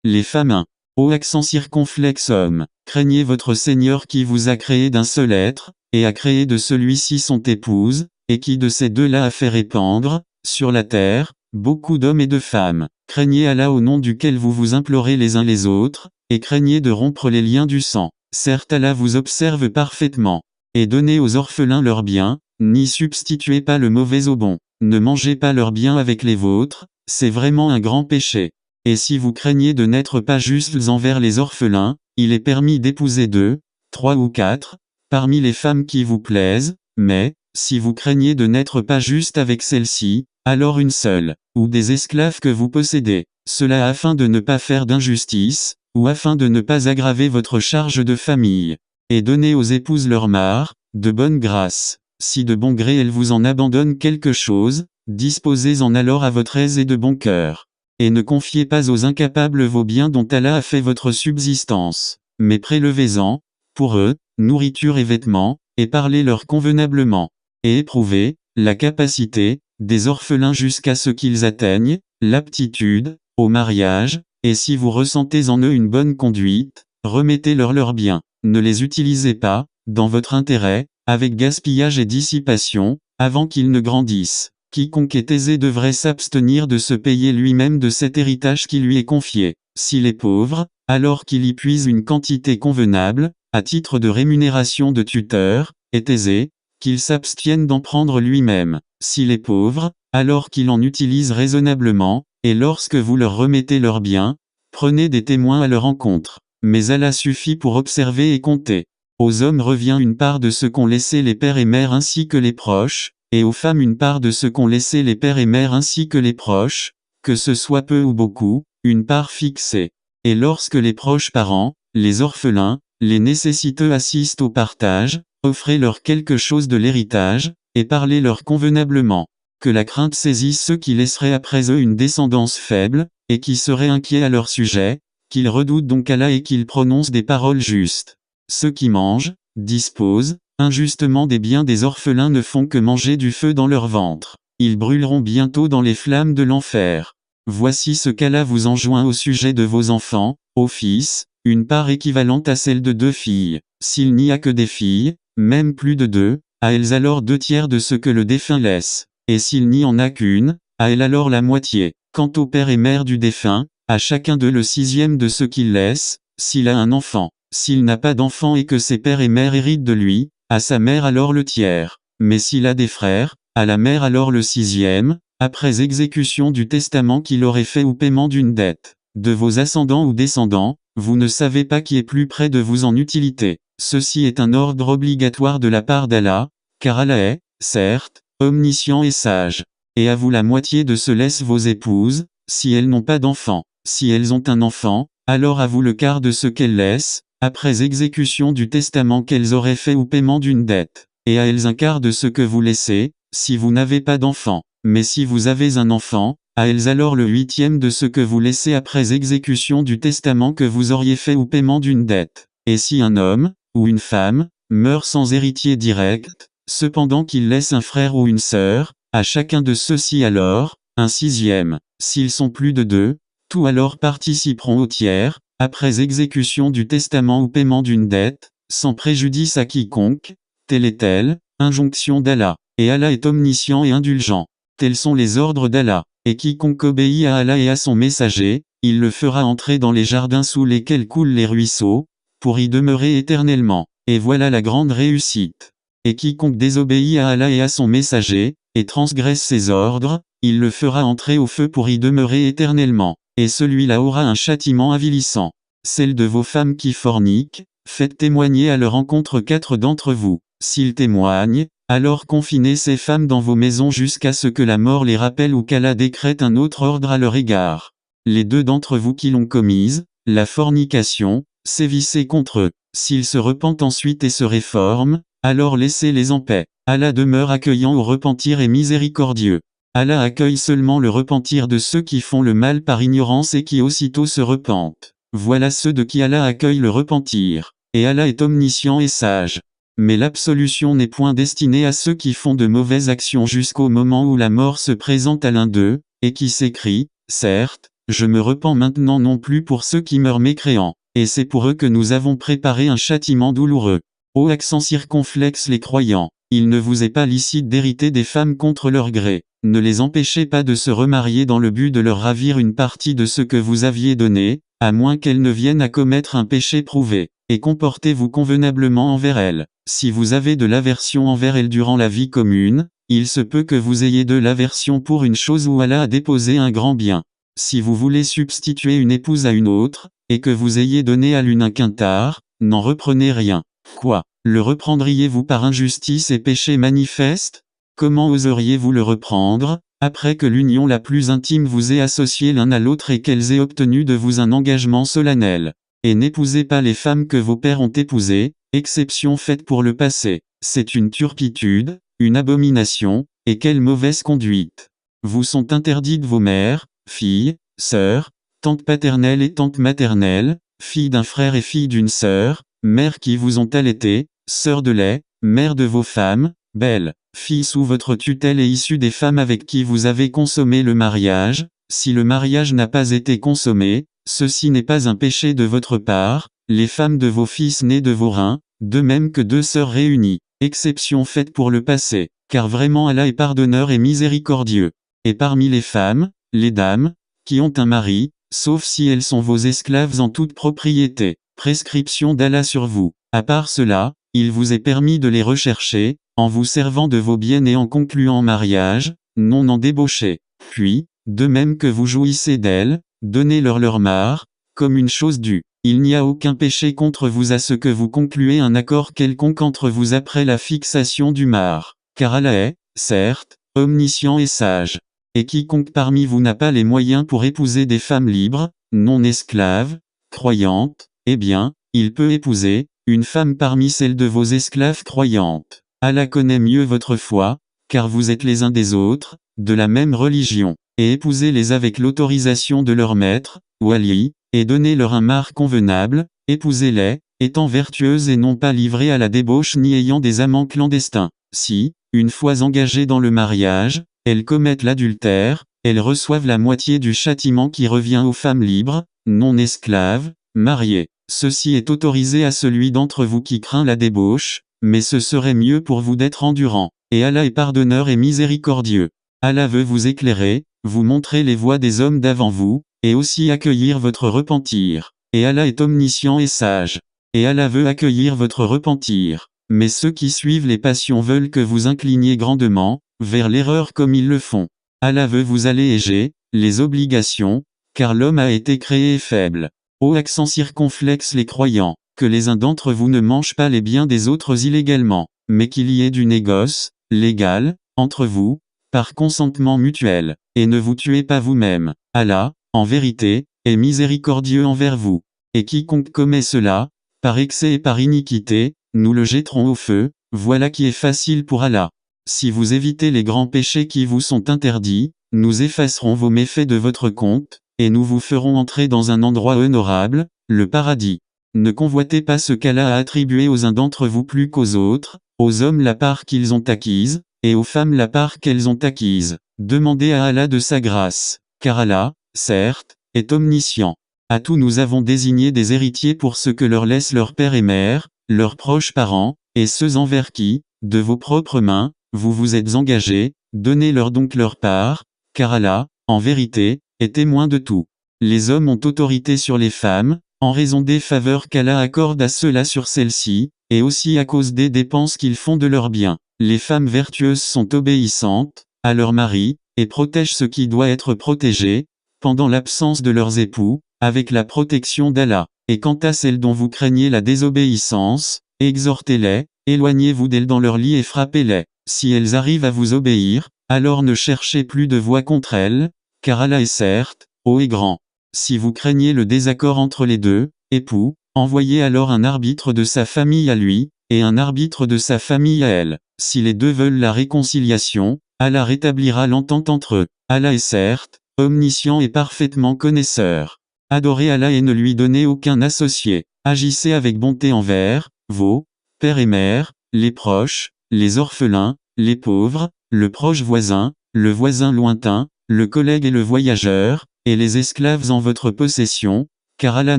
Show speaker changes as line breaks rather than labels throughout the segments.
Les femmes 1. Ô accent circonflexe homme, craignez votre Seigneur qui vous a créé d'un seul être, et a créé de celui-ci son épouse, et qui de ces deux-là a fait répandre, sur la terre, beaucoup d'hommes et de femmes. Craignez Allah au nom duquel vous vous implorez les uns les autres, et craignez de rompre les liens du sang. Certes Allah vous observe parfaitement. Et donnez aux orphelins leurs biens, n'y substituez pas le mauvais au bon. Ne mangez pas leurs biens avec les vôtres, c'est vraiment un grand péché. Et si vous craignez de n'être pas justes envers les orphelins, il est permis d'épouser 2, 3 ou 4, parmi les femmes qui vous plaisent, mais, si vous craignez de n'être pas juste avec celles-ci, alors une seule, ou des esclaves que vous possédez. Cela afin de ne pas faire d'injustice, ou afin de ne pas aggraver votre charge de famille. Et donnez aux épouses leur part, de bonne grâce. Si de bon gré elles vous en abandonnent quelque chose, disposez-en alors à votre aise et de bon cœur. Et ne confiez pas aux incapables vos biens dont Allah a fait votre subsistance, mais prélevez-en, pour eux, nourriture et vêtements, et parlez-leur convenablement. Et éprouvez, la capacité, des orphelins jusqu'à ce qu'ils atteignent, l'aptitude, au mariage, et si vous ressentez en eux une bonne conduite, remettez-leur leurs biens. Ne les utilisez pas, dans votre intérêt, avec gaspillage et dissipation, avant qu'ils ne grandissent. Quiconque est aisé devrait s'abstenir de se payer lui-même de cet héritage qui lui est confié. S'il est pauvre, alors qu'il y puise une quantité convenable, à titre de rémunération de tuteur, est aisé, qu'il s'abstienne d'en prendre lui-même. S'il est pauvre, alors qu'il en utilise raisonnablement, et lorsque vous leur remettez leurs biens, prenez des témoins à leur encontre. Mais Allah suffit pour observer et compter. Aux hommes revient une part de ce qu'ont laissé les pères et mères ainsi que les proches, et aux femmes une part de ce qu'ont laissé les pères et mères ainsi que les proches, que ce soit peu ou beaucoup, une part fixée. Et lorsque les proches parents, les orphelins, les nécessiteux assistent au partage, offrez-leur quelque chose de l'héritage, et parlez-leur convenablement. Que la crainte saisisse ceux qui laisseraient après eux une descendance faible, et qui seraient inquiets à leur sujet, qu'ils redoutent donc Allah et qu'ils prononcent des paroles justes. Ceux qui mangent, disposent, injustement des biens des orphelins ne font que manger du feu dans leur ventre. Ils brûleront bientôt dans les flammes de l'enfer. Voici ce qu'Allah vous enjoint au sujet de vos enfants, ô fils, une part équivalente à celle de 2 filles. S'il n'y a que des filles, même plus de 2, à elles alors 2/3 de ce que le défunt laisse. Et s'il n'y en a qu'une, à elle alors la moitié. Quant au père et mère du défunt, à chacun d'eux le 6e de ce qu'il laisse, s'il a un enfant. S'il n'a pas d'enfant et que ses pères et mères héritent de lui, à sa mère alors le 1/3. Mais s'il a des frères, à la mère alors le 6e, après exécution du testament qu'il aurait fait ou paiement d'une dette. De vos ascendants ou descendants, vous ne savez pas qui est plus près de vous en utilité. Ceci est un ordre obligatoire de la part d'Allah, car Allah est, certes, omniscient et sage. Et à vous la moitié de ce laissent vos épouses, si elles n'ont pas d'enfant. Si elles ont un enfant, alors à vous le quart de ce qu'elles laissent, après exécution du testament qu'elles auraient fait ou paiement d'une dette. Et à elles un quart de ce que vous laissez, si vous n'avez pas d'enfant. Mais si vous avez un enfant, à elles alors le 8e de ce que vous laissez après exécution du testament que vous auriez fait ou paiement d'une dette. Et si un homme, ou une femme, meurt sans héritier direct, cependant qu'il laisse un frère ou une sœur, à chacun de ceux-ci alors, un 6e. S'ils sont plus de 2, tous alors participeront au 1/3, après exécution du testament ou paiement d'une dette, sans préjudice à quiconque, telle est telle, injonction d'Allah. Et Allah est omniscient et indulgent. Tels sont les ordres d'Allah. Et quiconque obéit à Allah et à son messager, il le fera entrer dans les jardins sous lesquels coulent les ruisseaux, pour y demeurer éternellement. Et voilà la grande réussite. Et quiconque désobéit à Allah et à son messager, et transgresse ses ordres, il le fera entrer au feu pour y demeurer éternellement. Et celui-là aura un châtiment avilissant. Celles de vos femmes qui forniquent, faites témoigner à leur encontre 4 d'entre vous. S'ils témoignent, alors confinez ces femmes dans vos maisons jusqu'à ce que la mort les rappelle ou qu'Allah décrète un autre ordre à leur égard. Les 2 d'entre vous qui l'ont commise, la fornication, sévissez contre eux. S'ils se repentent ensuite et se réforment, alors laissez-les en paix. Allah demeure accueillant au repentir et miséricordieux. Allah accueille seulement le repentir de ceux qui font le mal par ignorance et qui aussitôt se repentent. Voilà ceux de qui Allah accueille le repentir. Et Allah est omniscient et sage. Mais l'absolution n'est point destinée à ceux qui font de mauvaises actions jusqu'au moment où la mort se présente à l'un d'eux, et qui s'écrient, certes, Je me repens maintenant non plus pour ceux qui meurent mécréants, et c'est pour eux que nous avons préparé un châtiment douloureux. Ô accent circonflexe les croyants, il ne vous est pas licite d'hériter des femmes contre leur gré. Ne les empêchez pas de se remarier dans le but de leur ravir une partie de ce que vous aviez donné, à moins qu'elles ne viennent à commettre un péché prouvé, et comportez-vous convenablement envers elles. Si vous avez de l'aversion envers elles durant la vie commune, il se peut que vous ayez de l'aversion pour une chose où Allah a déposé un grand bien. Si vous voulez substituer une épouse à une autre, et que vous ayez donné à l'une un quintard, n'en reprenez rien. Quoi, le reprendriez-vous par injustice et péché manifeste? Comment oseriez-vous le reprendre, après que l'union la plus intime vous ait associé l'un à l'autre et qu'elles aient obtenu de vous un engagement solennel? Et n'épousez pas les femmes que vos pères ont épousées, exception faite pour le passé. C'est une turpitude, une abomination, et quelle mauvaise conduite. Vous sont interdites vos mères, filles, sœurs, tantes paternelles et tantes maternelles, filles d'un frère et filles d'une sœur, mères qui vous ont allaité, sœurs de lait, mères de vos femmes, belles, filles sous votre tutelle et issues des femmes avec qui vous avez consommé le mariage. Si le mariage n'a pas été consommé, ceci n'est pas un péché de votre part, les femmes de vos fils nés de vos reins, de même que deux sœurs réunies, exception faite pour le passé, car vraiment Allah est pardonneur et miséricordieux. Et parmi les femmes, les dames, qui ont un mari, sauf si elles sont vos esclaves en toute propriété, prescription d'Allah sur vous. À part cela, il vous est permis de les rechercher, en vous servant de vos biens et en concluant mariage, non en débauché. Puis, de même que vous jouissez d'elles, donnez-leur leur mare, comme une chose due. Il n'y a aucun péché contre vous à ce que vous concluez un accord quelconque entre vous après la fixation du mar. Car Allah est, certes, omniscient et sage. Et quiconque parmi vous n'a pas les moyens pour épouser des femmes libres, non esclaves, croyantes, eh bien, il peut épouser une femme parmi celles de vos esclaves croyantes. Allah connaît mieux votre foi, car vous êtes les uns des autres, de la même religion, et épousez-les avec l'autorisation de leur maître, wali, et donnez-leur un mar convenable, épousez-les, étant vertueuses et non pas livrées à la débauche ni ayant des amants clandestins. Si, une fois engagées dans le mariage, elles commettent l'adultère, elles reçoivent la moitié du châtiment qui revient aux femmes libres, non esclaves, mariées. Ceci est autorisé à celui d'entre vous qui craint la débauche, mais ce serait mieux pour vous d'être endurant. Et Allah est pardonneur et miséricordieux. Allah veut vous éclairer, vous montrer les voies des hommes d'avant vous, et aussi accueillir votre repentir. Et Allah est omniscient et sage. Et Allah veut accueillir votre repentir. Mais ceux qui suivent les passions veulent que vous incliniez grandement, vers l'erreur comme ils le font. Allah veut vous alléger les obligations, car l'homme a été créé faible. Ô accent circonflexe les croyants, que les uns d'entre vous ne mangent pas les biens des autres illégalement, mais qu'il y ait du négoce, légal, entre vous, par consentement mutuel, et ne vous tuez pas vous-même. Allah, en vérité, est miséricordieux envers vous. Et quiconque commet cela, par excès et par iniquité, nous le jetterons au feu, voilà qui est facile pour Allah. Si vous évitez les grands péchés qui vous sont interdits, nous effacerons vos méfaits de votre compte, et nous vous ferons entrer dans un endroit honorable, le paradis. Ne convoitez pas ce qu'Allah a attribué aux uns d'entre vous plus qu'aux autres, aux hommes la part qu'ils ont acquise, et aux femmes la part qu'elles ont acquise. Demandez à Allah de sa grâce, car Allah, certes, est omniscient. À tous nous avons désigné des héritiers pour ce que leur laissent leur père et mère, leurs proches parents, et ceux envers qui, de vos propres mains, vous vous êtes engagés, donnez-leur donc leur part, car Allah, en vérité, est témoin de tout. Les hommes ont autorité sur les femmes, en raison des faveurs qu'Allah accorde à ceux-là sur celles-ci, et aussi à cause des dépenses qu'ils font de leurs biens. Les femmes vertueuses sont obéissantes à leur mari, et protègent ce qui doit être protégé, pendant l'absence de leurs époux, avec la protection d'Allah. Et quant à celles dont vous craignez la désobéissance, exhortez-les, éloignez-vous d'elles dans leur lit et frappez-les. Si elles arrivent à vous obéir, alors ne cherchez plus de voie contre elles, car Allah est certes, haut et grand. Si vous craignez le désaccord entre les deux époux, envoyez alors un arbitre de sa famille à lui, et un arbitre de sa famille à elle. Si les deux veulent la réconciliation, Allah rétablira l'entente entre eux. Allah est certes, omniscient et parfaitement connaisseur. Adorez Allah et ne lui donnez aucun associé. Agissez avec bonté envers vos pères et mères, les proches, les orphelins, les pauvres, le proche voisin, le voisin lointain, le collègue et le voyageur, et les esclaves en votre possession, car Allah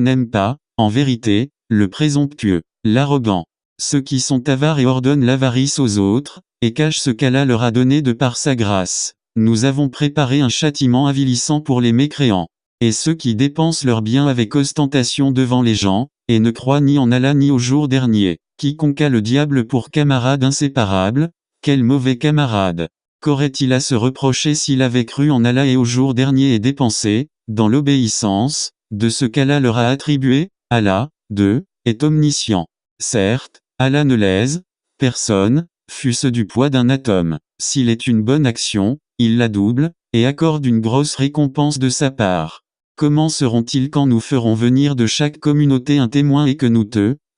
n'aime pas, en vérité, le présomptueux, l'arrogant, ceux qui sont avares et ordonnent l'avarice aux autres, et cachent ce qu'Allah leur a donné de par sa grâce. Nous avons préparé un châtiment avilissant pour les mécréants, et ceux qui dépensent leurs biens avec ostentation devant les gens, et ne croient ni en Allah ni au jour dernier. Quiconque a le diable pour camarade inséparable, quel mauvais camarade! Qu'aurait-il à se reprocher s'il avait cru en Allah et au jour dernier et dépensé, dans l'obéissance, de ce qu'Allah leur a attribué? Allah, est omniscient. Certes, Allah ne lèse personne, fût-ce du poids d'un atome. S'il est une bonne action, il la double, et accorde une grosse récompense de sa part. Comment seront-ils quand nous ferons venir de chaque communauté un témoin et que nous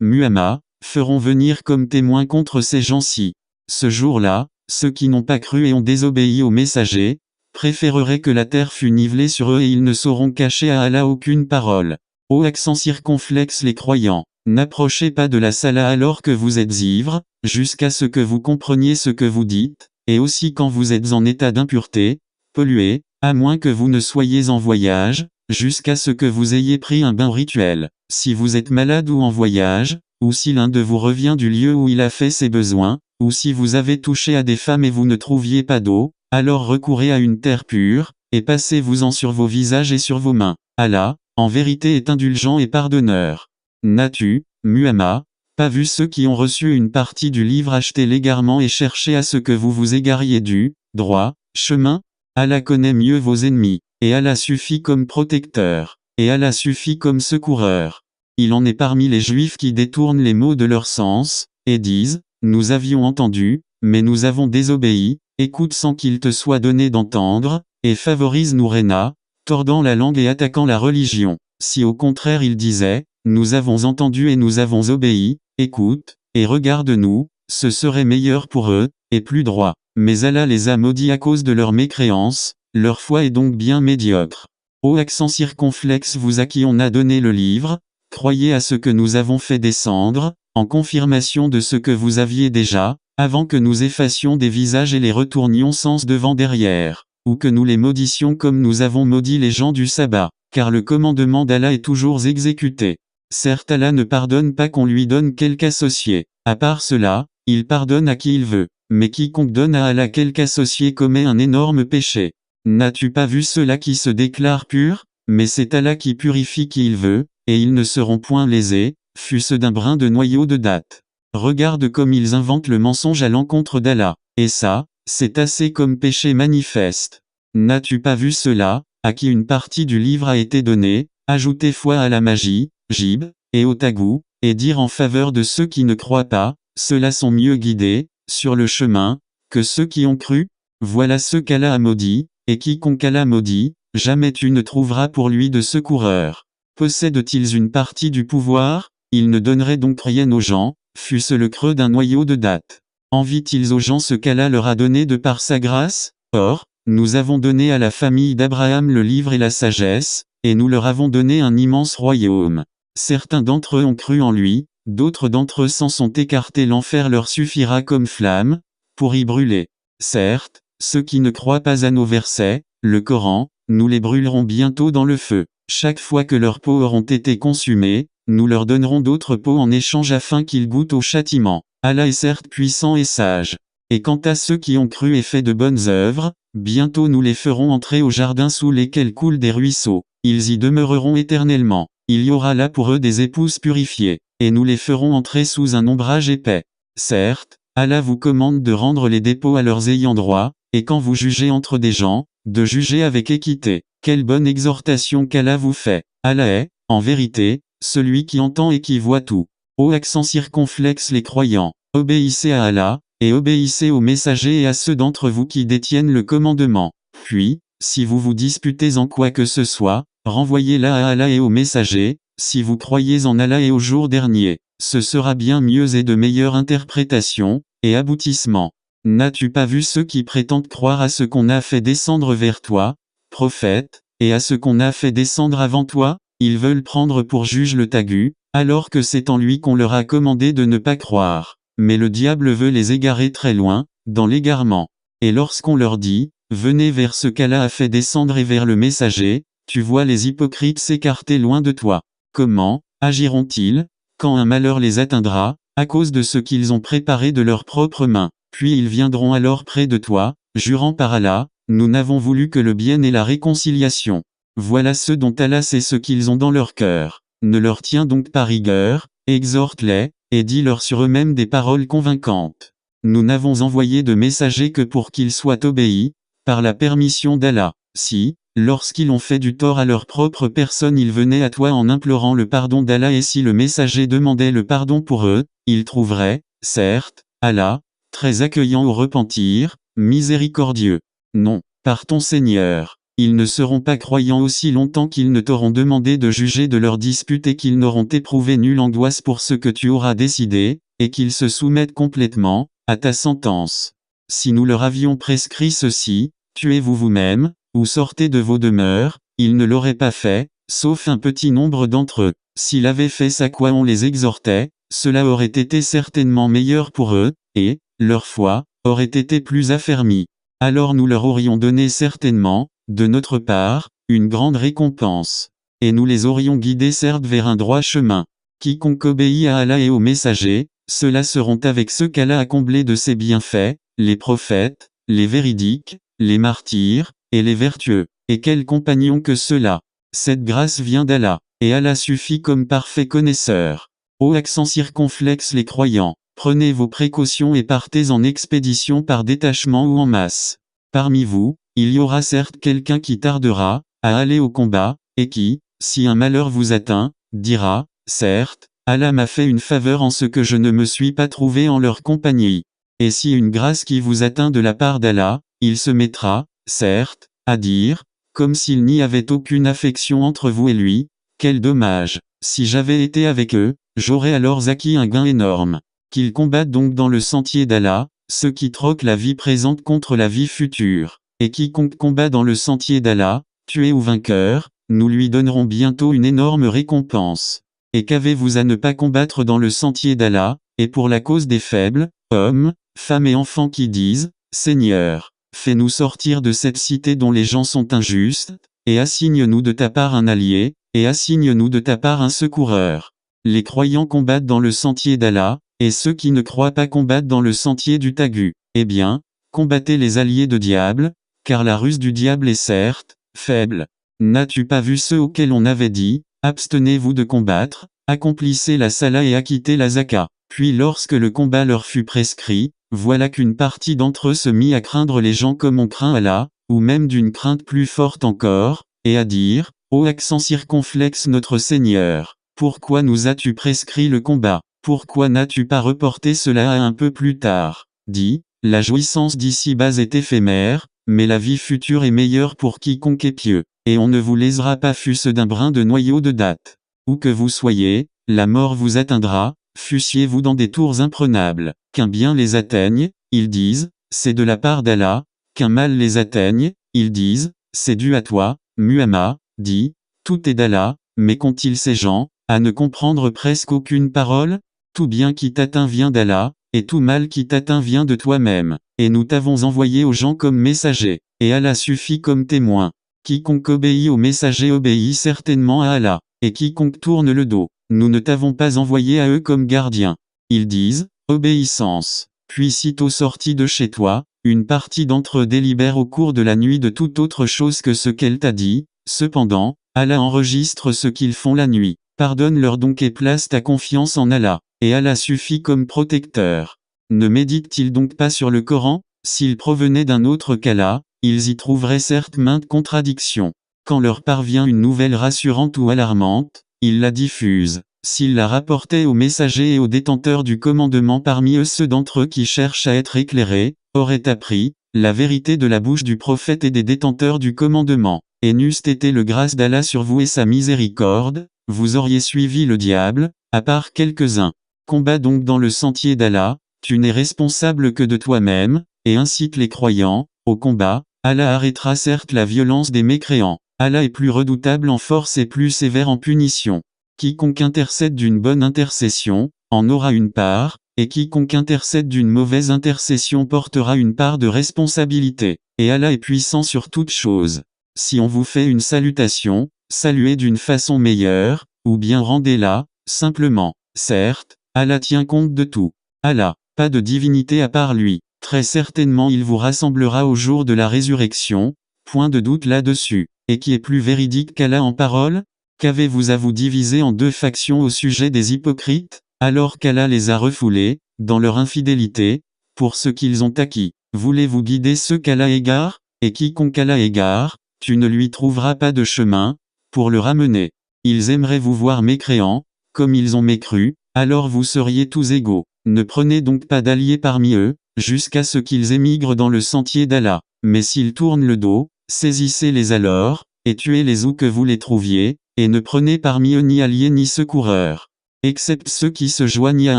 Muhammad, ferons venir comme témoin contre ces gens-ci? Ce jour-là, ceux qui n'ont pas cru et ont désobéi aux messagers, préféreraient que la terre fût nivelée sur eux et ils ne sauront cacher à Allah aucune parole. Ô accent circonflexe les croyants, n'approchez pas de la salat alors que vous êtes ivres, jusqu'à ce que vous compreniez ce que vous dites, et aussi quand vous êtes en état d'impureté, pollué, à moins que vous ne soyez en voyage, jusqu'à ce que vous ayez pris un bain rituel. Si vous êtes malade ou en voyage, ou si l'un de vous revient du lieu où il a fait ses besoins, ou si vous avez touché à des femmes et vous ne trouviez pas d'eau, alors recourez à une terre pure, et passez-vous-en sur vos visages et sur vos mains. Allah, en vérité est indulgent et pardonneur. N'as-tu, Muhammad, pas vu ceux qui ont reçu une partie du livre acheté l'égarement et cherché à ce que vous vous égariez du droit chemin? Allah connaît mieux vos ennemis, et Allah suffit comme protecteur, et Allah suffit comme secoureur. Il en est parmi les Juifs qui détournent les mots de leur sens, et disent, nous avions entendu, mais nous avons désobéi, écoute sans qu'il te soit donné d'entendre, et favorise Nourena, tordant la langue et attaquant la religion. Si au contraire ils disaient, nous avons entendu et nous avons obéi, écoute, et regarde-nous, ce serait meilleur pour eux, et plus droit. Mais Allah les a maudits à cause de leur mécréance, leur foi est donc bien médiocre. Ô accent circonflexe vous à qui on a donné le livre, croyez à ce que nous avons fait descendre, en confirmation de ce que vous aviez déjà, avant que nous effacions des visages et les retournions sens devant derrière, ou que nous les maudissions comme nous avons maudit les gens du sabbat, car le commandement d'Allah est toujours exécuté. Certes Allah ne pardonne pas qu'on lui donne quelque associé, à part cela, il pardonne à qui il veut, mais quiconque donne à Allah quelque associé commet un énorme péché. N'as-tu pas vu ceux-là qui se déclarent purs? Mais c'est Allah qui purifie qui il veut, et ils ne seront point lésés, fût-ce d'un brin de noyau de date. Regarde comme ils inventent le mensonge à l'encontre d'Allah, et ça, c'est assez comme péché manifeste. N'as-tu pas vu ceux-là, à qui une partie du livre a été donnée, ajouter foi à la magie, gib, et au tagou, et dire en faveur de ceux qui ne croient pas, ceux-là sont mieux guidés, sur le chemin, que ceux qui ont cru? Voilà ceux qu'Allah a maudits, et quiconque Allah maudit, jamais tu ne trouveras pour lui de secoureur. Possèdent-ils une partie du pouvoir? Ils ne donneraient donc rien aux gens, fût-ce le creux d'un noyau de date. Envient-ils aux gens ce qu'Allah leur a donné de par sa grâce? Or, nous avons donné à la famille d'Abraham le livre et la sagesse, et nous leur avons donné un immense royaume. Certains d'entre eux ont cru en lui, d'autres d'entre eux s'en sont écartés. L'enfer leur suffira comme flamme, pour y brûler. Certes, ceux qui ne croient pas à nos versets, le Coran, nous les brûlerons bientôt dans le feu. Chaque fois que leurs peaux auront été consumées, nous leur donnerons d'autres peaux en échange afin qu'ils goûtent au châtiment. Allah est certes puissant et sage. Et quant à ceux qui ont cru et fait de bonnes œuvres, bientôt nous les ferons entrer au jardin sous lesquels coulent des ruisseaux. Ils y demeureront éternellement. Il y aura là pour eux des épouses purifiées, et nous les ferons entrer sous un ombrage épais. Certes, Allah vous commande de rendre les dépôts à leurs ayants droit, et quand vous jugez entre des gens, de juger avec équité. Quelle bonne exhortation qu'Allah vous fait. Allah est, en vérité, celui qui entend et qui voit tout. Ô accent circonflexe les croyants, obéissez à Allah, et obéissez aux messagers et à ceux d'entre vous qui détiennent le commandement. Puis, si vous vous disputez en quoi que ce soit, renvoyez-la à Allah et aux messagers, si vous croyez en Allah et au jour dernier. Ce sera bien mieux et de meilleure interprétation, et aboutissement. N'as-tu pas vu ceux qui prétendent croire à ce qu'on a fait descendre vers toi, prophète, et à ce qu'on a fait descendre avant toi? Ils veulent prendre pour juge le tagu, alors que c'est en lui qu'on leur a commandé de ne pas croire. Mais le diable veut les égarer très loin, dans l'égarement. Et lorsqu'on leur dit, venez vers ce qu'Allah a fait descendre et vers le messager, Tu vois les hypocrites s'écarter loin de toi. Comment agiront-ils quand un malheur les atteindra, à cause de ce qu'ils ont préparé de leurs propres mains? Puis ils viendront alors près de toi, jurant par Allah, nous n'avons voulu que le bien et la réconciliation. Voilà ce dont Allah sait ce qu'ils ont dans leur cœur. Ne leur tiens donc pas rigueur, exhorte-les, et dis-leur sur eux-mêmes des paroles convaincantes. Nous n'avons envoyé de messagers que pour qu'ils soient obéis, par la permission d'Allah. Si, lorsqu'ils ont fait du tort à leur propre personne, ils venaient à toi en implorant le pardon d'Allah, et si le messager demandait le pardon pour eux, ils trouveraient, certes, Allah, très accueillant au repentir, miséricordieux. Non, par ton Seigneur, ils ne seront pas croyants aussi longtemps qu'ils ne t'auront demandé de juger de leurs disputes et qu'ils n'auront éprouvé nulle angoisse pour ce que tu auras décidé, et qu'ils se soumettent complètement à ta sentence. Si nous leur avions prescrit ceci, tuez-vous vous-même, ou sortez de vos demeures, ils ne l'auraient pas fait, sauf un petit nombre d'entre eux. S'il avait fait ça quoi on les exhortait, cela aurait été certainement meilleur pour eux, et leur foi aurait été plus affermie. Alors nous leur aurions donné certainement, de notre part, une grande récompense. Et nous les aurions guidés certes vers un droit chemin. Quiconque obéit à Allah et aux messagers, ceux-là seront avec ceux qu'Allah a comblés de ses bienfaits, les prophètes, les véridiques, les martyrs, et les vertueux. Et quels compagnons que ceux-là! Cette grâce vient d'Allah, et Allah suffit comme parfait connaisseur. Ô accent circonflexe les croyants, prenez vos précautions et partez en expédition par détachement ou en masse. Parmi vous, il y aura certes quelqu'un qui tardera à aller au combat, et qui, si un malheur vous atteint, dira, certes, Allah m'a fait une faveur en ce que je ne me suis pas trouvé en leur compagnie. Et si une grâce qui vous atteint de la part d'Allah, il se mettra, certes, à dire, comme s'il n'y avait aucune affection entre vous et lui, quel dommage, si j'avais été avec eux, j'aurais alors acquis un gain énorme. Qu'ils combattent donc dans le sentier d'Allah, ceux qui troquent la vie présente contre la vie future. Et quiconque combat dans le sentier d'Allah, tué ou vainqueur, nous lui donnerons bientôt une énorme récompense. Et qu'avez-vous à ne pas combattre dans le sentier d'Allah, et pour la cause des faibles, hommes, femmes et enfants qui disent, Seigneur, fais-nous sortir de cette cité dont les gens sont injustes, et assigne-nous de ta part un allié, et assigne-nous de ta part un secoureur. Les croyants combattent dans le sentier d'Allah, et ceux qui ne croient pas combattent dans le sentier du Taghut. Eh bien, combattez les alliés de diable, car la ruse du diable est certes faible. N'as-tu pas vu ceux auxquels on avait dit, abstenez-vous de combattre, accomplissez la salat et acquittez la zaka. Puis lorsque le combat leur fut prescrit, voilà qu'une partie d'entre eux se mit à craindre les gens comme on craint Allah, ou même d'une crainte plus forte encore, et à dire, ô accent circonflexe notre Seigneur, pourquoi nous as-tu prescrit le combat? Pourquoi n'as-tu pas reporté cela à un peu plus tard? Dis, la jouissance d'ici-bas est éphémère, mais la vie future est meilleure pour quiconque est pieux, et on ne vous lésera pas fût-ce d'un brin de noyau de date. Où que vous soyez, la mort vous atteindra, fussiez-vous dans des tours imprenables. Qu'un bien les atteigne, ils disent, c'est de la part d'Allah, qu'un mal les atteigne, ils disent, c'est dû à toi. Muhammad dit, tout est d'Allah, mais qu'ont-ils ces gens, à ne comprendre presque aucune parole? Tout bien qui t'atteint vient d'Allah, et tout mal qui t'atteint vient de toi-même, et nous t'avons envoyé aux gens comme messagers, et Allah suffit comme témoin. Quiconque obéit au messager obéit certainement à Allah, et quiconque tourne le dos, nous ne t'avons pas envoyé à eux comme gardiens. Ils disent, obéissance. Puis sitôt sortis de chez toi, une partie d'entre eux délibère au cours de la nuit de toute autre chose que ce qu'elle t'a dit, cependant, Allah enregistre ce qu'ils font la nuit. Pardonne-leur donc et place ta confiance en Allah, et Allah suffit comme protecteur. Ne méditent-ils donc pas sur le Coran? S'ils provenaient d'un autre qu'Allah, ils y trouveraient certes maintes contradictions. Quand leur parvient une nouvelle rassurante ou alarmante, ils la diffusent. S'ils la rapportaient aux messagers et aux détenteurs du commandement parmi eux, ceux d'entre eux qui cherchent à être éclairés, auraient appris la vérité de la bouche du prophète et des détenteurs du commandement. Et n'eût été le grâce d'Allah sur vous et sa miséricorde, vous auriez suivi le diable, à part quelques-uns. Combat donc dans le sentier d'Allah, tu n'es responsable que de toi-même, et incite les croyants au combat. Allah arrêtera certes la violence des mécréants. Allah est plus redoutable en force et plus sévère en punition. Quiconque intercède d'une bonne intercession, en aura une part, et quiconque intercède d'une mauvaise intercession portera une part de responsabilité. Et Allah est puissant sur toutes choses. Si on vous fait une salutation, saluez d'une façon meilleure, ou bien rendez-la, simplement. Certes, Allah tient compte de tout. Allah, pas de divinité à part lui. Très certainement il vous rassemblera au jour de la résurrection, point de doute là-dessus. Et qui est plus véridique qu'Allah en parole? Qu'avez-vous à vous diviser en deux factions au sujet des hypocrites, alors qu'Allah les a refoulés, dans leur infidélité, pour ce qu'ils ont acquis? Voulez-vous guider ceux qu'Allah égare? Et quiconque Allah égare, tu ne lui trouveras pas de chemin, pour le ramener. Ils aimeraient vous voir mécréants, comme ils ont mécru, alors vous seriez tous égaux. Ne prenez donc pas d'alliés parmi eux, jusqu'à ce qu'ils émigrent dans le sentier d'Allah. Mais s'ils tournent le dos, saisissez-les alors, et tuez-les où que vous les trouviez, et ne prenez parmi eux ni alliés ni secoureurs. Excepte ceux qui se joignent à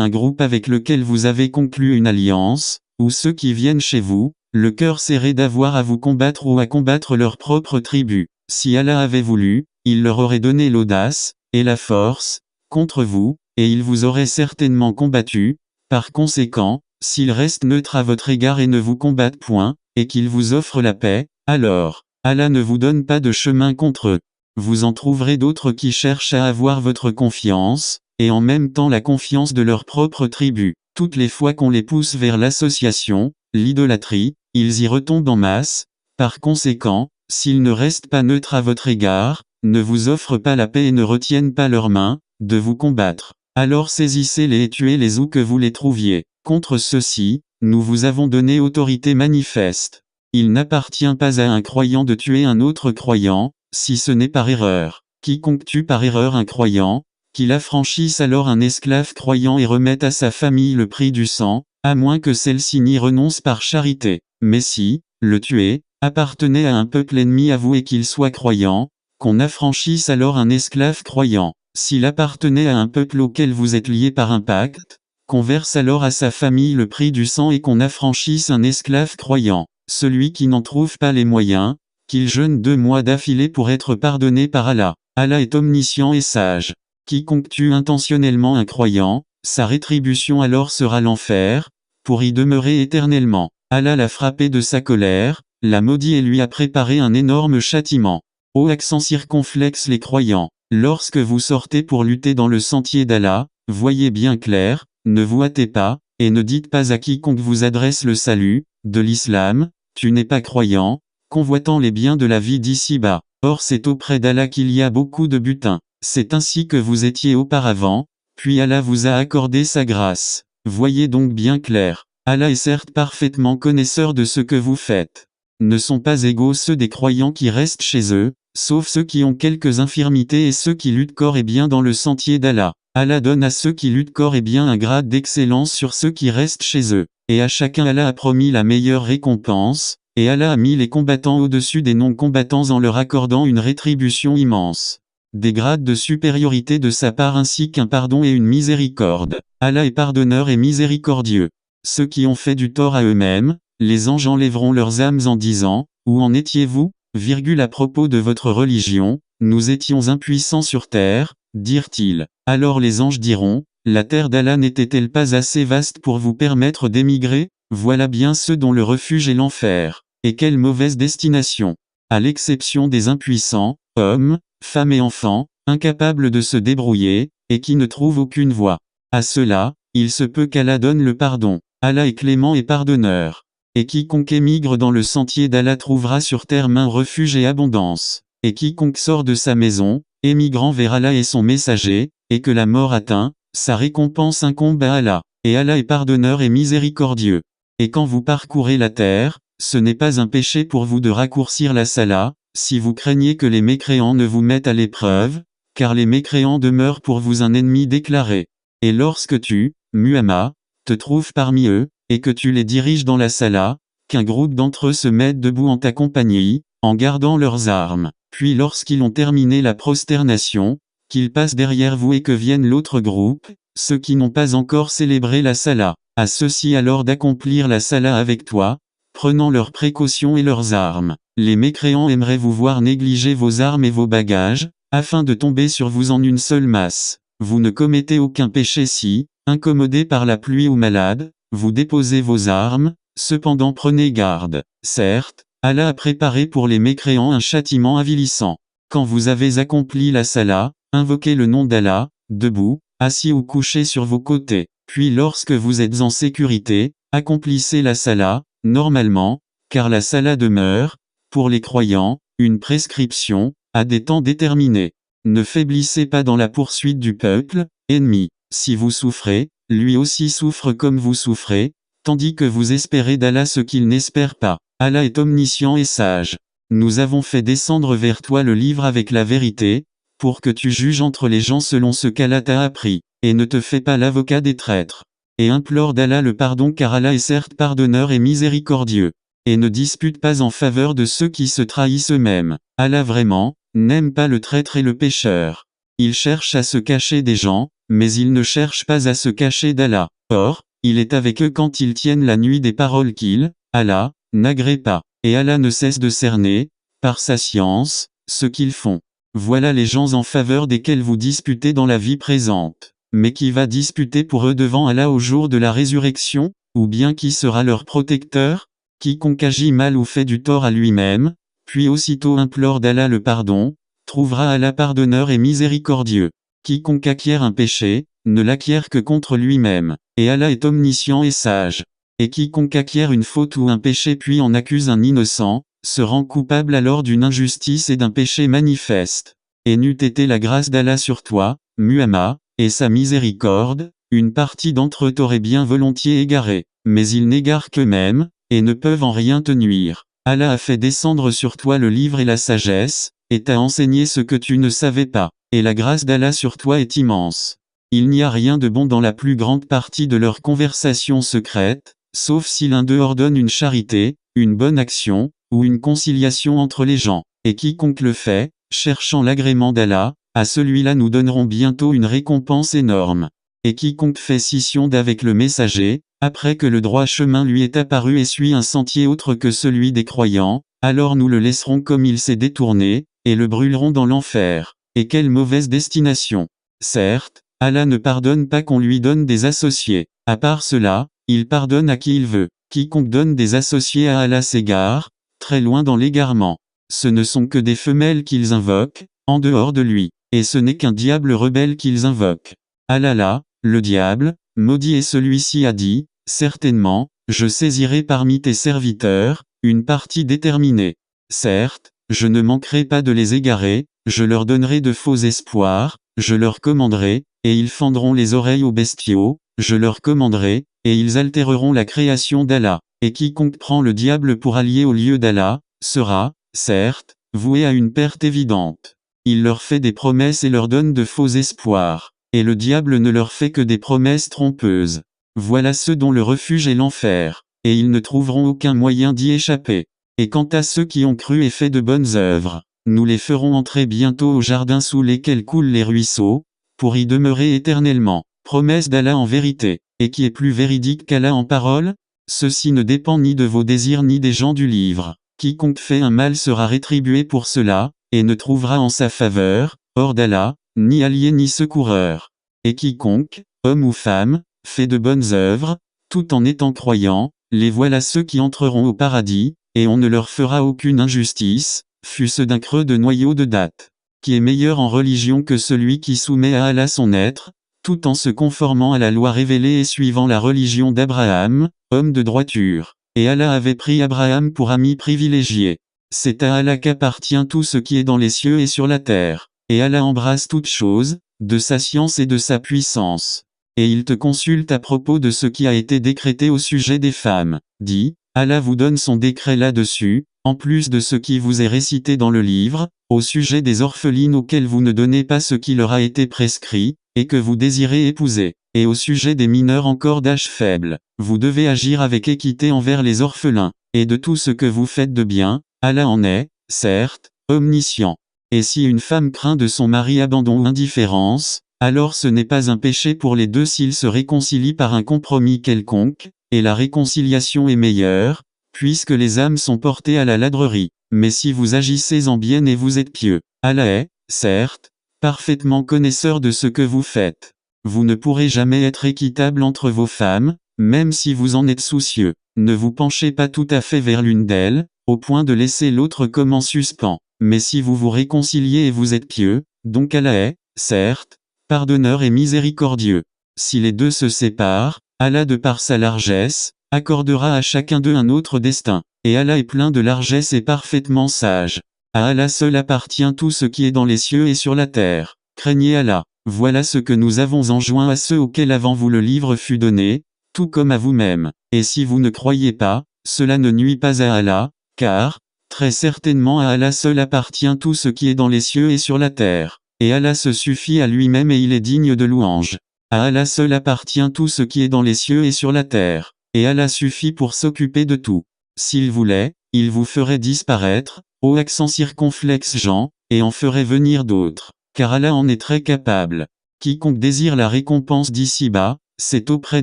un groupe avec lequel vous avez conclu une alliance, ou ceux qui viennent chez vous, le cœur serré d'avoir à vous combattre ou à combattre leur propre tribu. Si Allah avait voulu, il leur aurait donné l'audace, et la force, contre vous, et il vous aurait certainement combattu. Par conséquent, s'ils restent neutres à votre égard et ne vous combattent point, et qu'ils vous offrent la paix, alors, Allah ne vous donne pas de chemin contre eux. Vous en trouverez d'autres qui cherchent à avoir votre confiance, et en même temps la confiance de leur propre tribu. Toutes les fois qu'on les pousse vers l'association, l'idolâtrie, ils y retombent en masse. Par conséquent, s'ils ne restent pas neutres à votre égard, ne vous offrent pas la paix et ne retiennent pas leurs mains, de vous combattre, alors saisissez-les et tuez-les où que vous les trouviez. Contre ceux-ci, nous vous avons donné autorité manifeste. Il n'appartient pas à un croyant de tuer un autre croyant, si ce n'est par erreur. Quiconque tue par erreur un croyant, qu'il affranchisse alors un esclave croyant et remette à sa famille le prix du sang, à moins que celle-ci n'y renonce par charité. Mais si, le tué, appartenait à un peuple ennemi à vous et qu'il soit croyant, qu'on affranchisse alors un esclave croyant. S'il appartenait à un peuple auquel vous êtes lié par un pacte, qu'on verse alors à sa famille le prix du sang et qu'on affranchisse un esclave croyant. Celui qui n'en trouve pas les moyens, qu'il jeûne 2 mois d'affilée pour être pardonné par Allah. Allah est omniscient et sage. Quiconque tue intentionnellement un croyant, sa rétribution alors sera l'enfer, pour y demeurer éternellement. Allah l'a frappé de sa colère, l'a maudit et lui a préparé un énorme châtiment. Ô accent circonflexe les croyants, lorsque vous sortez pour lutter dans le sentier d'Allah, voyez bien clair, ne vous hâtez pas, et ne dites pas à quiconque vous adresse le salut, de l'islam, tu n'es pas croyant, convoitant les biens de la vie d'ici-bas. Or c'est auprès d'Allah qu'il y a beaucoup de butin. C'est ainsi que vous étiez auparavant, puis Allah vous a accordé sa grâce. Voyez donc bien clair. Allah est certes parfaitement connaisseur de ce que vous faites. Ne sont pas égaux ceux des croyants qui restent chez eux, sauf ceux qui ont quelques infirmités et ceux qui luttent corps et bien dans le sentier d'Allah. Allah donne à ceux qui luttent corps et bien un grade d'excellence sur ceux qui restent chez eux. Et à chacun Allah a promis la meilleure récompense, et Allah a mis les combattants au-dessus des non-combattants en leur accordant une rétribution immense. Des grades de supériorité de sa part ainsi qu'un pardon et une miséricorde. Allah est pardonneur et miséricordieux. Ceux qui ont fait du tort à eux-mêmes, les anges enlèveront leurs âmes en disant, « Où en étiez-vous, à propos de votre religion, nous étions impuissants sur terre, dirent-ils. Alors les anges diront, « La terre d'Allah n'était-elle pas assez vaste pour vous permettre d'émigrer? Voilà bien ceux dont le refuge est l'enfer. Et quelle mauvaise destination! À l'exception des impuissants, hommes, femmes et enfants, incapables de se débrouiller, et qui ne trouvent aucune voie. À ceux-là, il se peut qu'Allah donne le pardon. Allah est clément et pardonneur. Et quiconque émigre dans le sentier d'Allah trouvera sur terre main refuge et abondance. Et quiconque sort de sa maison, émigrant vers Allah et son messager, et que la mort atteint, sa récompense incombe à Allah. Et Allah est pardonneur et miséricordieux. Et quand vous parcourez la terre, ce n'est pas un péché pour vous de raccourcir la sala, si vous craignez que les mécréants ne vous mettent à l'épreuve, car les mécréants demeurent pour vous un ennemi déclaré. Et lorsque tu, Muhammad, te trouves parmi eux, et que tu les diriges dans la sala, qu'un groupe d'entre eux se mette debout en ta compagnie, en gardant leurs armes, puis lorsqu'ils ont terminé la prosternation, qu'ils passent derrière vous et que vienne l'autre groupe, ceux qui n'ont pas encore célébré la sala, à ceux-ci alors d'accomplir la sala avec toi, prenant leurs précautions et leurs armes. Les mécréants aimeraient vous voir négliger vos armes et vos bagages, afin de tomber sur vous en une seule masse. Vous ne commettez aucun péché si, incommodé par la pluie ou malade, vous déposez vos armes, cependant prenez garde. Certes, Allah a préparé pour les mécréants un châtiment avilissant. Quand vous avez accompli la salat, invoquez le nom d'Allah, debout, assis ou couché sur vos côtés. Puis lorsque vous êtes en sécurité, accomplissez la salat, normalement, car la salat demeure, pour les croyants, une prescription, à des temps déterminés. Ne faiblissez pas dans la poursuite du peuple, ennemi. Si vous souffrez, lui aussi souffre comme vous souffrez, tandis que vous espérez d'Allah ce qu'il n'espère pas. Allah est omniscient et sage. Nous avons fait descendre vers toi le livre avec la vérité, pour que tu juges entre les gens selon ce qu'Allah t'a appris, et ne te fais pas l'avocat des traîtres. Et implore d'Allah le pardon car Allah est certes pardonneur et miséricordieux. Et ne dispute pas en faveur de ceux qui se trahissent eux-mêmes. Allah vraiment, n'aime pas le traître et le pécheur. Il cherche à se cacher des gens, mais il ne cherche pas à se cacher d'Allah. Or, il est avec eux quand ils tiennent la nuit des paroles qu'il, Allah, n'agrée pas. Et Allah ne cesse de cerner, par sa science, ce qu'ils font. Voilà les gens en faveur desquels vous disputez dans la vie présente. Mais qui va disputer pour eux devant Allah au jour de la résurrection, ou bien qui sera leur protecteur? Quiconque agit mal ou fait du tort à lui-même, puis aussitôt implore d'Allah le pardon, trouvera Allah pardonneur et miséricordieux. Quiconque acquiert un péché, ne l'acquiert que contre lui-même, et Allah est omniscient et sage. Et quiconque acquiert une faute ou un péché puis en accuse un innocent, se rend coupable alors d'une injustice et d'un péché manifeste. Et n'eût été la grâce d'Allah sur toi, Muhammad, et sa miséricorde, une partie d'entre eux t'aurait bien volontiers égaré, mais ils n'égarent qu'eux-mêmes, et ne peuvent en rien te nuire. Allah a fait descendre sur toi le livre et la sagesse, et t'a enseigné ce que tu ne savais pas, et la grâce d'Allah sur toi est immense. Il n'y a rien de bon dans la plus grande partie de leur conversation secrète, sauf si l'un d'eux ordonne une charité, une bonne action, ou une conciliation entre les gens, et quiconque le fait, cherchant l'agrément d'Allah, à celui-là nous donnerons bientôt une récompense énorme. Et quiconque fait scission d'avec le messager, après que le droit chemin lui est apparu et suit un sentier autre que celui des croyants, alors nous le laisserons comme il s'est détourné, et le brûlerons dans l'enfer. Et quelle mauvaise destination! Certes, Allah ne pardonne pas qu'on lui donne des associés. À part cela, il pardonne à qui il veut. Quiconque donne des associés à Allah s'égare, très loin dans l'égarement. Ce ne sont que des femelles qu'ils invoquent, en dehors de lui. Et ce n'est qu'un diable rebelle qu'ils invoquent. Allah, le diable, maudit et celui-ci a dit, certainement, je saisirai parmi tes serviteurs, une partie déterminée. Certes, je ne manquerai pas de les égarer, je leur donnerai de faux espoirs, je leur commanderai, et ils fendront les oreilles aux bestiaux, je leur commanderai, et ils altéreront la création d'Allah. Et quiconque prend le diable pour allié au lieu d'Allah, sera, certes, voué à une perte évidente. Il leur fait des promesses et leur donne de faux espoirs. Et le diable ne leur fait que des promesses trompeuses. Voilà ceux dont le refuge est l'enfer. Et ils ne trouveront aucun moyen d'y échapper. Et quant à ceux qui ont cru et fait de bonnes œuvres, nous les ferons entrer bientôt au jardin sous lesquels coulent les ruisseaux, pour y demeurer éternellement. Promesse d'Allah en vérité. Et qui est plus véridique qu'Allah en parole? Ceci ne dépend ni de vos désirs ni des gens du livre. Quiconque fait un mal sera rétribué pour cela, et ne trouvera en sa faveur, hors d'Allah, ni allié ni secoureur. Et quiconque, homme ou femme, fait de bonnes œuvres, tout en étant croyant, les voilà ceux qui entreront au paradis, et on ne leur fera aucune injustice, fût-ce d'un creux de noyau de date. Qui est meilleur en religion que celui qui soumet à Allah son être, tout en se conformant à la loi révélée et suivant la religion d'Abraham, homme de droiture. Et Allah avait pris Abraham pour ami privilégié. C'est à Allah qu'appartient tout ce qui est dans les cieux et sur la terre. Et Allah embrasse toutes choses, de sa science et de sa puissance. Et il te consulte à propos de ce qui a été décrété au sujet des femmes. Dis, Allah vous donne son décret là-dessus, en plus de ce qui vous est récité dans le livre, au sujet des orphelines auxquelles vous ne donnez pas ce qui leur a été prescrit, et que vous désirez épouser. Et au sujet des mineurs encore d'âge faible, vous devez agir avec équité envers les orphelins. Et de tout ce que vous faites de bien, Allah en est, certes, omniscient. Et si une femme craint de son mari abandon ou indifférence, alors ce n'est pas un péché pour les deux s'ils se réconcilient par un compromis quelconque, et la réconciliation est meilleure, puisque les âmes sont portées à la ladrerie. Mais si vous agissez en bien et vous êtes pieux, Allah est, certes, parfaitement connaisseur de ce que vous faites. Vous ne pourrez jamais être équitable entre vos femmes, même si vous en êtes soucieux. Ne vous penchez pas tout à fait vers l'une d'elles, au point de laisser l'autre comme en suspens. Mais si vous vous réconciliez et vous êtes pieux, donc Allah est, certes, pardonneur et miséricordieux. Si les deux se séparent, Allah de par sa largesse, accordera à chacun d'eux un autre destin. Et Allah est plein de largesse et parfaitement sage. À Allah seul appartient tout ce qui est dans les cieux et sur la terre. Craignez Allah. Voilà ce que nous avons enjoint à ceux auxquels avant vous le livre fut donné, tout comme à vous-même. Et si vous ne croyez pas, cela ne nuit pas à Allah, car, très certainement à Allah seul appartient tout ce qui est dans les cieux et sur la terre. Et Allah se suffit à lui-même et il est digne de louange. À Allah seul appartient tout ce qui est dans les cieux et sur la terre. Et Allah suffit pour s'occuper de tout. S'il voulait, il vous ferait disparaître, ô accent circonflexe Jean, et en ferait venir d'autres. Car Allah en est très capable. Quiconque désire la récompense d'ici-bas, c'est auprès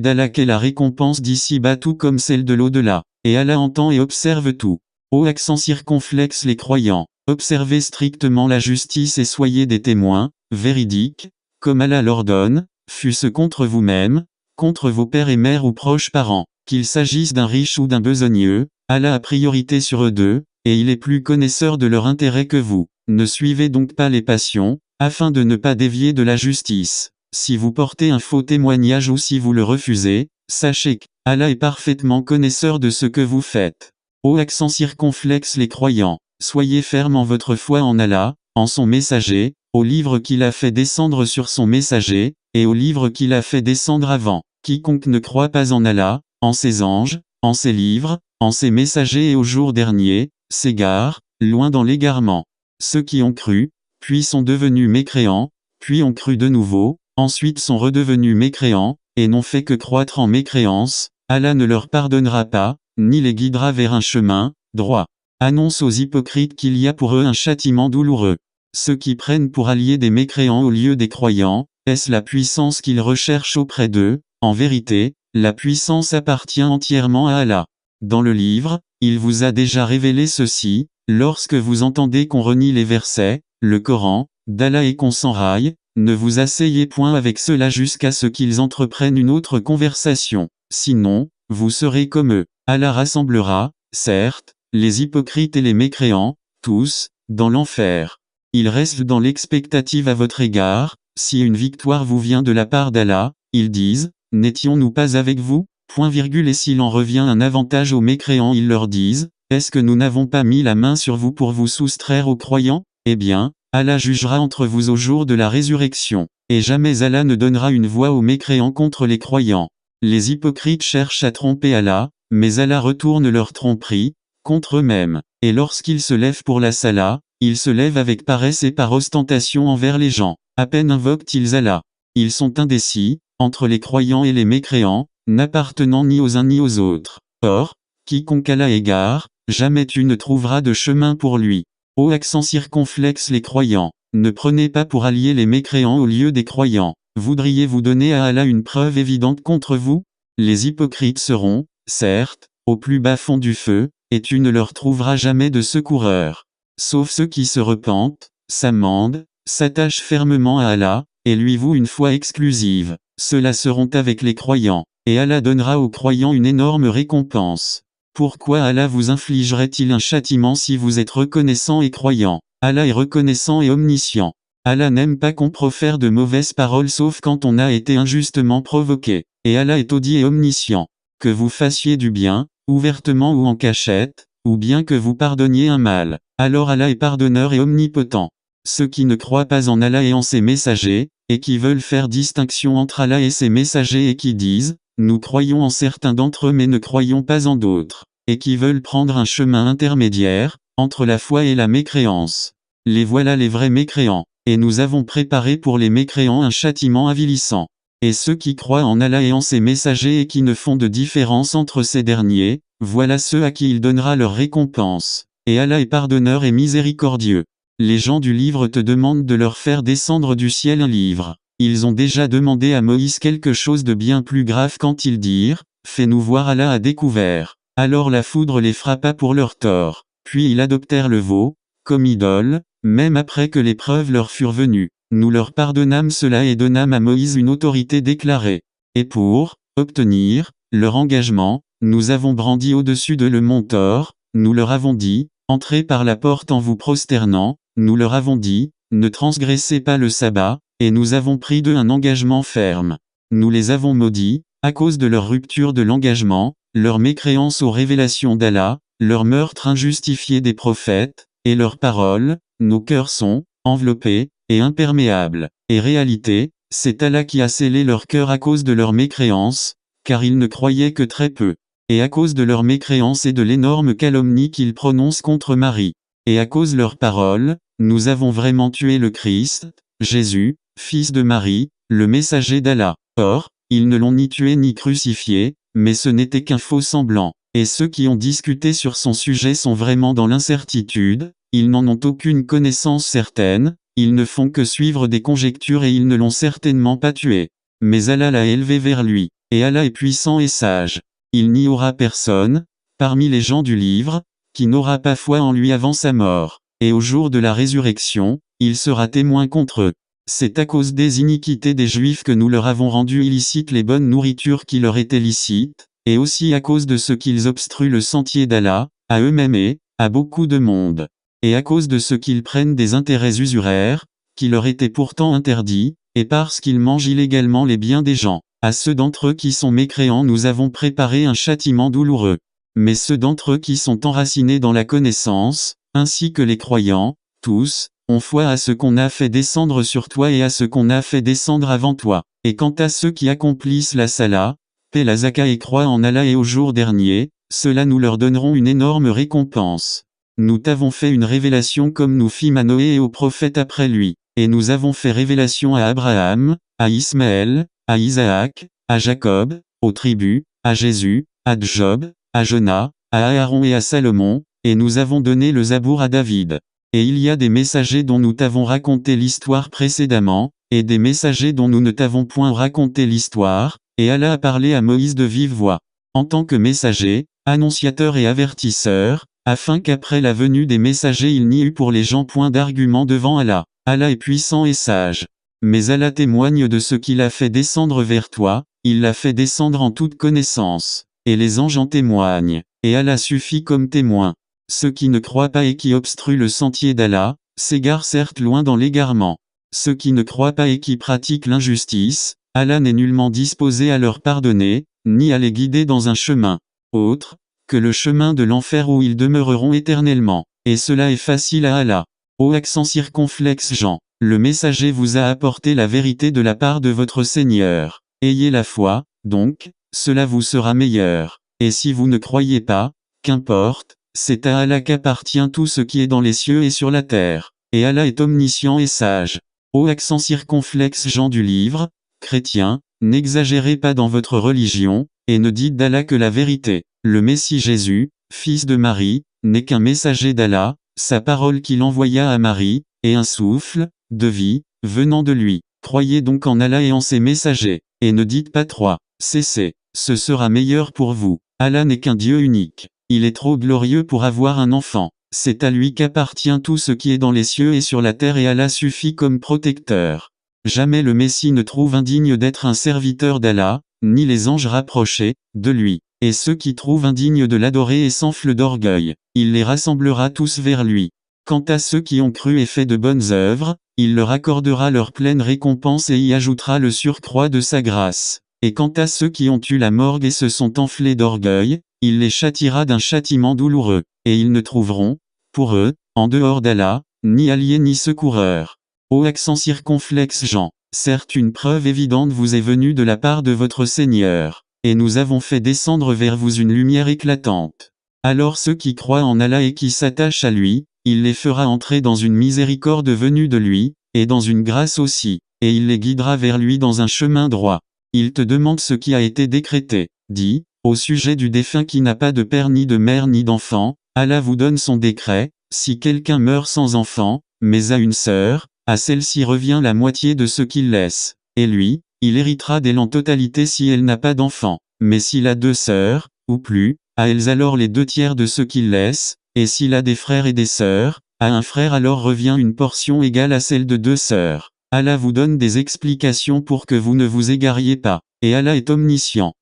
d'Allah qu'est la récompense d'ici-bas tout comme celle de l'au-delà. Et Allah entend et observe tout. Ô accent circonflexe les croyants, observez strictement la justice et soyez des témoins, véridiques, comme Allah l'ordonne, fût-ce contre vous-même, contre vos pères et mères ou proches parents, qu'il s'agisse d'un riche ou d'un besogneux, Allah a priorité sur eux deux, et il est plus connaisseur de leur intérêt que vous. Ne suivez donc pas les passions, afin de ne pas dévier de la justice. Si vous portez un faux témoignage ou si vous le refusez, sachez qu'Allah est parfaitement connaisseur de ce que vous faites. Ô accent circonflexe les croyants, soyez fermes en votre foi en Allah, en son messager, au livre qu'il a fait descendre sur son messager, et au livre qu'il a fait descendre avant. Quiconque ne croit pas en Allah, en ses anges, en ses livres, en ses messagers et au jour dernier, s'égare, loin dans l'égarement. Ceux qui ont cru, puis sont devenus mécréants, puis ont cru de nouveau, ensuite sont redevenus mécréants, et n'ont fait que croître en mécréance, Allah ne leur pardonnera pas, ni les guidera vers un chemin droit. Annonce aux hypocrites qu'il y a pour eux un châtiment douloureux. Ceux qui prennent pour alliés des mécréants au lieu des croyants, est-ce la puissance qu'ils recherchent auprès d'eux? En vérité, la puissance appartient entièrement à Allah. Dans le livre, il vous a déjà révélé ceci, lorsque vous entendez qu'on renie les versets, le Coran, d'Allah et qu'on s'enraille, ne vous asseyez point avec ceux-là jusqu'à ce qu'ils entreprennent une autre conversation. Sinon, vous serez comme eux. Allah rassemblera, certes, les hypocrites et les mécréants, tous, dans l'enfer. Ils restent dans l'expectative à votre égard, si une victoire vous vient de la part d'Allah, ils disent, n'étions-nous pas avec vous? Et s'il en revient un avantage aux mécréants ils leur disent, est-ce que nous n'avons pas mis la main sur vous pour vous soustraire aux croyants? Eh bien, Allah jugera entre vous au jour de la résurrection, et jamais Allah ne donnera une voix aux mécréants contre les croyants. Les hypocrites cherchent à tromper Allah, mais Allah retourne leur tromperie, contre eux-mêmes, et lorsqu'ils se lèvent pour la salat, ils se lèvent avec paresse et par ostentation envers les gens. À peine invoquent-ils Allah. Ils sont indécis, entre les croyants et les mécréants, n'appartenant ni aux uns ni aux autres. Or, quiconque Allah égare, jamais tu ne trouveras de chemin pour lui. Ô accent circonflexe les croyants, ne prenez pas pour alliés les mécréants au lieu des croyants. Voudriez-vous donner à Allah une preuve évidente contre vous? Les hypocrites seront, certes, au plus bas fond du feu, et tu ne leur trouveras jamais de secoureurs. Sauf ceux qui se repentent, s'amendent, s'attachent fermement à Allah, et lui vouent une foi exclusive. Ceux-là seront avec les croyants, et Allah donnera aux croyants une énorme récompense. Pourquoi Allah vous infligerait-il un châtiment si vous êtes reconnaissant et croyant? Allah est reconnaissant et omniscient. Allah n'aime pas qu'on profère de mauvaises paroles sauf quand on a été injustement provoqué. Et Allah est audit et omniscient. Que vous fassiez du bien, ouvertement ou en cachette, ou bien que vous pardonniez un mal, alors Allah est pardonneur et omnipotent. Ceux qui ne croient pas en Allah et en ses messagers, et qui veulent faire distinction entre Allah et ses messagers et qui disent, nous croyons en certains d'entre eux mais ne croyons pas en d'autres, et qui veulent prendre un chemin intermédiaire, entre la foi et la mécréance. Les voilà les vrais mécréants, et nous avons préparé pour les mécréants un châtiment avilissant. Et ceux qui croient en Allah et en ses messagers et qui ne font de différence entre ces derniers, voilà ceux à qui il donnera leur récompense. Et Allah est pardonneur et miséricordieux. Les gens du livre te demandent de leur faire descendre du ciel un livre. Ils ont déjà demandé à Moïse quelque chose de bien plus grave quand ils dirent, fais-nous voir Allah à découvert. Alors la foudre les frappa pour leur tort. Puis ils adoptèrent le veau, comme idole, même après que les preuves leur furent venues. Nous leur pardonnâmes cela et donnâmes à Moïse une autorité déclarée. Et pour obtenir leur engagement, nous avons brandi au-dessus de le mont Thor, Nous leur avons dit, entrez par la porte en vous prosternant, nous leur avons dit, ne transgressez pas le sabbat, et nous avons pris d'eux un engagement ferme. Nous les avons maudits, à cause de leur rupture de l'engagement, leur mécréance aux révélations d'Allah, leur meurtre injustifié des prophètes, et leurs paroles, nos cœurs sont enveloppés et imperméables. Et réalité, c'est Allah qui a scellé leur cœur à cause de leur mécréance, car ils ne croyaient que très peu. Et à cause de leur mécréance et de l'énorme calomnie qu'ils prononcent contre Marie. Et à cause de leurs paroles, nous avons vraiment tué le Christ, Jésus, fils de Marie, le messager d'Allah. Or, ils ne l'ont ni tué ni crucifié, mais ce n'était qu'un faux semblant. Et ceux qui ont discuté sur son sujet sont vraiment dans l'incertitude, ils n'en ont aucune connaissance certaine, ils ne font que suivre des conjectures et ils ne l'ont certainement pas tué. Mais Allah l'a élevé vers lui, et Allah est puissant et sage. Il n'y aura personne, parmi les gens du livre, qui n'aura pas foi en lui avant sa mort. Et au jour de la résurrection, il sera témoin contre eux. C'est à cause des iniquités des Juifs que nous leur avons rendu illicites les bonnes nourritures qui leur étaient licites, et aussi à cause de ce qu'ils obstruent le sentier d'Allah, à eux-mêmes et à beaucoup de monde. Et à cause de ce qu'ils prennent des intérêts usuraires, qui leur étaient pourtant interdits, et parce qu'ils mangent illégalement les biens des gens. À ceux d'entre eux qui sont mécréants nous avons préparé un châtiment douloureux. Mais ceux d'entre eux qui sont enracinés dans la connaissance, ainsi que les croyants, tous, ont foi à ce qu'on a fait descendre sur toi et à ce qu'on a fait descendre avant toi. Et quant à ceux qui accomplissent la salat, paient la zaka et croient en Allah et au jour dernier, ceux-là nous leur donnerons une énorme récompense. Nous t'avons fait une révélation comme nous fîmes à Noé et aux prophètes après lui. Et nous avons fait révélation à Abraham, à Ismaël, à Isaac, à Jacob, aux tribus, à Jésus, à Job, à Jonas, à Aaron et à Salomon, et nous avons donné le Zabour à David. Et il y a des messagers dont nous t'avons raconté l'histoire précédemment, et des messagers dont nous ne t'avons point raconté l'histoire, et Allah a parlé à Moïse de vive voix, en tant que messager, annonciateur et avertisseur, afin qu'après la venue des messagers il n'y eût pour les gens point d'argument devant Allah. Allah est puissant et sage. Mais Allah témoigne de ce qu'il a fait descendre vers toi, il l'a fait descendre en toute connaissance. Et les anges en témoignent, et Allah suffit comme témoin. Ceux qui ne croient pas et qui obstruent le sentier d'Allah, s'égarent certes loin dans l'égarement. Ceux qui ne croient pas et qui pratiquent l'injustice, Allah n'est nullement disposé à leur pardonner, ni à les guider dans un chemin autre que le chemin de l'enfer où ils demeureront éternellement. Et cela est facile à Allah. Ô accent circonflexe Jean, le messager vous a apporté la vérité de la part de votre Seigneur. Ayez la foi, donc, cela vous sera meilleur. Et si vous ne croyez pas, qu'importe, c'est à Allah qu'appartient tout ce qui est dans les cieux et sur la terre. Et Allah est omniscient et sage. Ô accent circonflexe Jean du livre, chrétien, n'exagérez pas dans votre religion, et ne dites d'Allah que la vérité. Le Messie Jésus, fils de Marie, n'est qu'un messager d'Allah, sa parole qu'il envoya à Marie, et un souffle de vie, venant de lui. Croyez donc en Allah et en ses messagers, et ne dites pas 3. Cessez, ce sera meilleur pour vous. Allah n'est qu'un Dieu unique. Il est trop glorieux pour avoir un enfant. C'est à lui qu'appartient tout ce qui est dans les cieux et sur la terre et Allah suffit comme protecteur. Jamais le Messie ne trouve indigne d'être un serviteur d'Allah, ni les anges rapprochés de lui. Et ceux qui trouvent indignes de l'adorer et s'enflent d'orgueil, il les rassemblera tous vers lui. Quant à ceux qui ont cru et fait de bonnes œuvres, il leur accordera leur pleine récompense et y ajoutera le surcroît de sa grâce. Et quant à ceux qui ont eu la morgue et se sont enflés d'orgueil, il les châtiera d'un châtiment douloureux. Et ils ne trouveront, pour eux, en dehors d'Allah, ni alliés ni secoureurs. Ô accent circonflexe Jean, certes une preuve évidente vous est venue de la part de votre Seigneur. Et nous avons fait descendre vers vous une lumière éclatante. Alors ceux qui croient en Allah et qui s'attachent à lui, il les fera entrer dans une miséricorde venue de lui, et dans une grâce aussi, et il les guidera vers lui dans un chemin droit. Il te demande ce qui a été décrété. Dis, au sujet du défunt qui n'a pas de père ni de mère ni d'enfant, Allah vous donne son décret, si quelqu'un meurt sans enfant, mais a une sœur, à celle-ci revient la moitié de ce qu'il laisse. Et lui, il héritera d'elle en totalité si elle n'a pas d'enfant. Mais s'il a 2 sœurs, ou plus, à elles alors les 2/3 de ce qu'il laisse, et s'il a des frères et des sœurs, à un frère alors revient une portion égale à celle de 2 sœurs. Allah vous donne des explications pour que vous ne vous égariez pas, et Allah est omniscient.